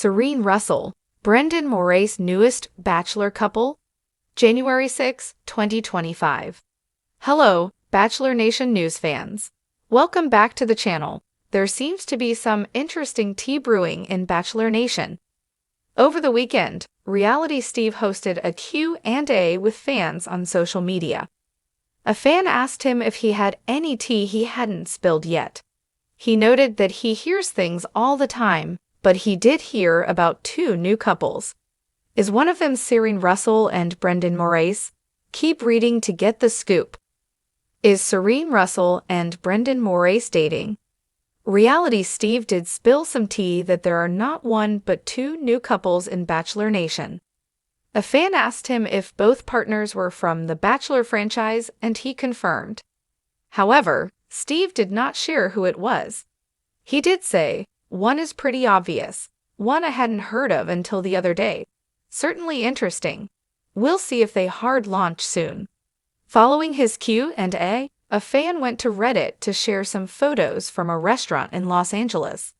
Serene Russell, Brendan Morais' newest Bachelor couple? January 6, 2025. Hello, Bachelor Nation news fans. Welcome back to the channel. There seems to be some interesting tea brewing in Bachelor Nation. Over the weekend, Reality Steve hosted a Q&A with fans on social media. A fan asked him if he had any tea he hadn't spilled yet. He noted that he hears things all the time, but he did hear about two new couples. Is one of them Serene Russell and Brendan Morais? Keep reading to get the scoop. Is Serene Russell and Brendan Morais dating? Reality Steve did spill some tea that there are not one but two new couples in Bachelor Nation. A fan asked him if both partners were from the Bachelor franchise, and he confirmed. However, Steve did not share who it was. He did say, "One is pretty obvious. One I hadn't heard of until the other day. Certainly interesting. We'll see if they hard launch soon." Following his Q&A, a fan went to Reddit to share some photos from a restaurant in Los Angeles.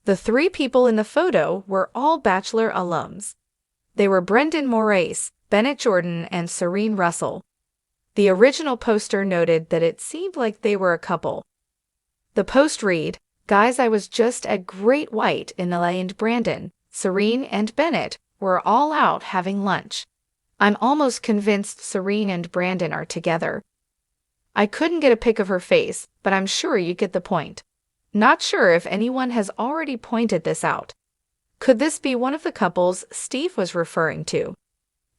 The three people in the photo were all Bachelor alums. They were Brendan Morais, Bennett Jordan, and Serene Russell. The original poster noted that it seemed like they were a couple. The post read, "Guys, I was just at Great White in LA and Brandon, Serene, and Bennett were all out having lunch. I'm almost convinced Serene and Brandon are together. I couldn't get a pic of her face, but I'm sure you get the point. Not sure if anyone has already pointed this out. Could this be one of the couples Steve was referring to?"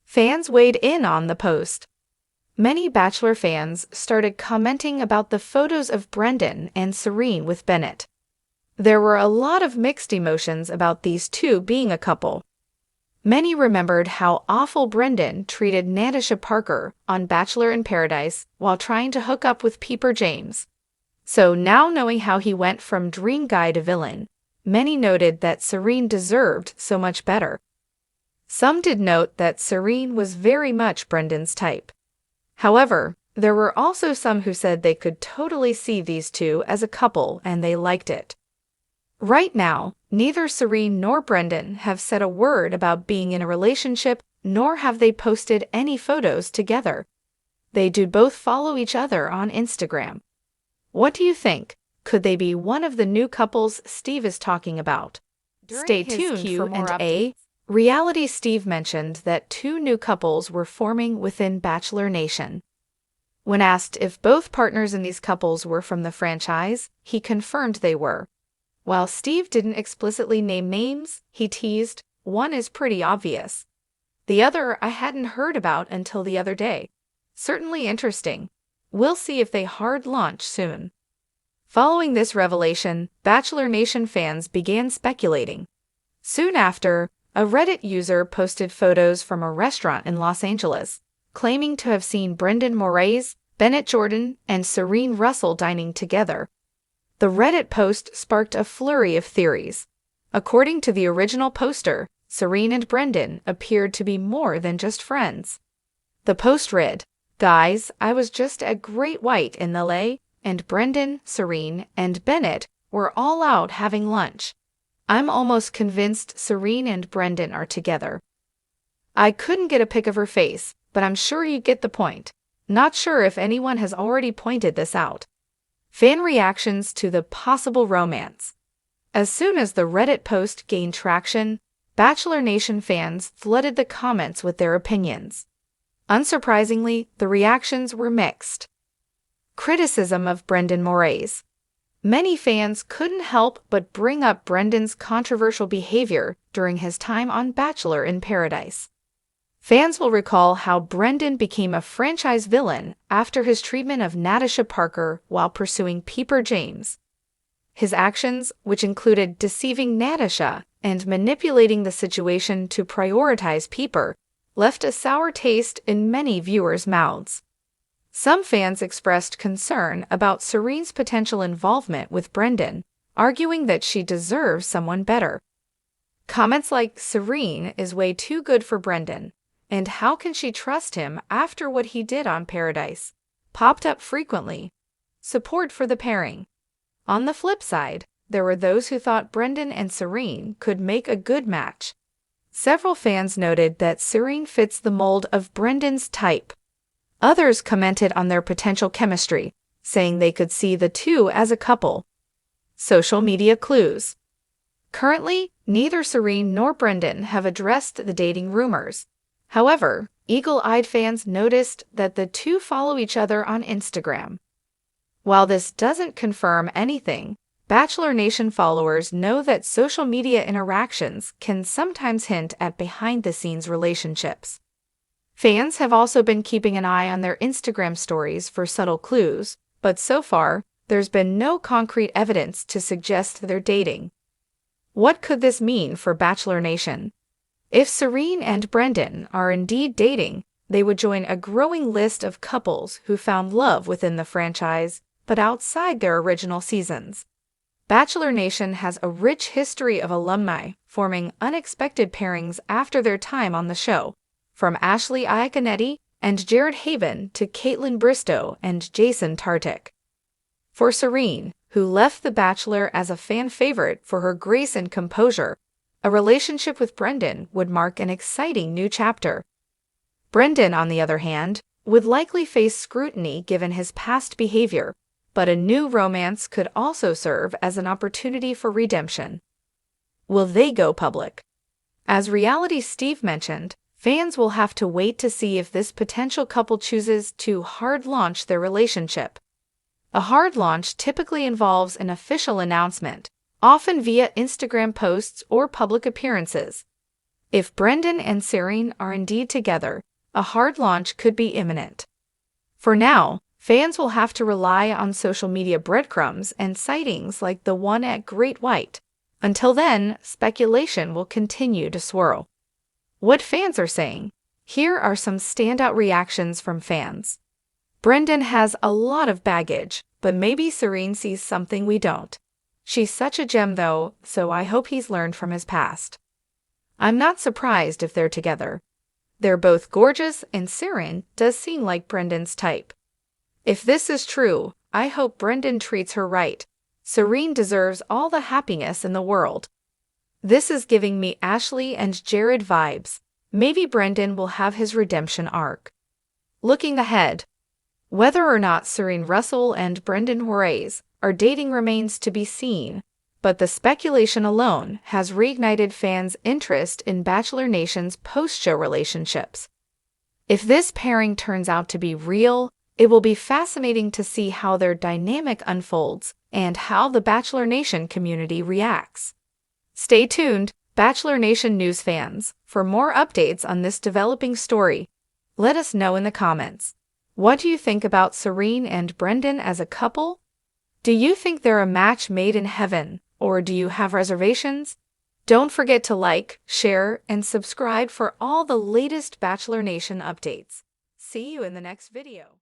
Fans weighed in on the post. Many Bachelor fans started commenting about the photos of Brendan and Serene with Bennett. There were a lot of mixed emotions about these two being a couple. Many remembered how awful Brendan treated Natasha Parker on Bachelor in Paradise while trying to hook up with Peeper James. So now knowing how he went from dream guy to villain, many noted that Serene deserved so much better. Some did note that Serene was very much Brendan's type. However, there were also some who said they could totally see these two as a couple and they liked it. Right now, neither Serene nor Brendan have said a word about being in a relationship, nor have they posted any photos together. They do both follow each other on Instagram. What do you think? Could they be one of the new couples Steve is talking about? Stay tuned for more updates. Reality Steve mentioned that two new couples were forming within Bachelor Nation. When asked if both partners in these couples were from the franchise, he confirmed they were. While Steve didn't explicitly name names, he teased, "One is pretty obvious. The other I hadn't heard about until the other day. Certainly interesting. We'll see if they hard launch soon." Following this revelation, Bachelor Nation fans began speculating. Soon after, a Reddit user posted photos from a restaurant in Los Angeles, claiming to have seen Brendan Morais, Bennett Jordan, and Serene Russell dining together. The Reddit post sparked a flurry of theories. According to the original poster, Serene and Brendan appeared to be more than just friends. The post read, "Guys, I was just at Great White in LA, and Brendan, Serene, and Bennett were all out having lunch. I'm almost convinced Serene and Brendan are together. I couldn't get a pic of her face, but I'm sure you get the point. Not sure if anyone has already pointed this out." Fan reactions to the possible romance. As soon as the Reddit post gained traction, Bachelor Nation fans flooded the comments with their opinions. Unsurprisingly, the reactions were mixed. Criticism of Brendan Morais. Many fans couldn't help but bring up Brendan's controversial behavior during his time on Bachelor in Paradise. Fans will recall how Brendan became a franchise villain after his treatment of Natasha Parker while pursuing Peeper James. His actions, which included deceiving Natasha and manipulating the situation to prioritize Peeper, left a sour taste in many viewers' mouths. Some fans expressed concern about Serene's potential involvement with Brendan, arguing that she deserves someone better. Comments like, "Serene is way too good for Brendan," and "How can she trust him after what he did on Paradise?" popped up frequently. Support for the pairing. On the flip side, there were those who thought Brendan and Serene could make a good match. Several fans noted that Serene fits the mold of Brendan's type. Others commented on their potential chemistry, saying they could see the two as a couple. Social media clues. Currently, neither Serene nor Brendan have addressed the dating rumors. However, eagle-eyed fans noticed that the two follow each other on Instagram. While this doesn't confirm anything, Bachelor Nation followers know that social media interactions can sometimes hint at behind-the-scenes relationships. Fans have also been keeping an eye on their Instagram stories for subtle clues, but so far, there's been no concrete evidence to suggest they're dating. What could this mean for Bachelor Nation? If Serene and Brendan are indeed dating, they would join a growing list of couples who found love within the franchise, but outside their original seasons. Bachelor Nation has a rich history of alumni forming unexpected pairings after their time on the show, from Ashley Iaconetti and Jared Haven to Caitlin Bristow and Jason Tartick. For Serene, who left The Bachelor as a fan favorite for her grace and composure, a relationship with Brendan would mark an exciting new chapter. Brendan, on the other hand, would likely face scrutiny given his past behavior, but a new romance could also serve as an opportunity for redemption. Will they go public? As Reality Steve mentioned, fans will have to wait to see if this potential couple chooses to hard launch their relationship. A hard launch typically involves an official announcement, often via Instagram posts or public appearances. If Brendan and Serene are indeed together, a hard launch could be imminent. For now, fans will have to rely on social media breadcrumbs and sightings like the one at Great White. Until then, speculation will continue to swirl. What fans are saying? Here are some standout reactions from fans. Brendan has a lot of baggage, but maybe Serene sees something we don't. She's such a gem though, so I hope he's learned from his past. I'm not surprised if they're together. They're both gorgeous and Serene does seem like Brendan's type. If this is true, I hope Brendan treats her right. Serene deserves all the happiness in the world. This is giving me Ashley and Jared vibes. Maybe Brendan will have his redemption arc. Looking ahead. Whether or not Serene Russell and Brendan Morais are dating remains to be seen, but the speculation alone has reignited fans' interest in Bachelor Nation's post-show relationships. If this pairing turns out to be real, it will be fascinating to see how their dynamic unfolds and how the Bachelor Nation community reacts. Stay tuned, Bachelor Nation news fans, for more updates on this developing story. Let us know in the comments. What do you think about Serene and Brendan as a couple? Do you think they're a match made in heaven, or do you have reservations? Don't forget to like, share, and subscribe for all the latest Bachelor Nation updates. See you in the next video.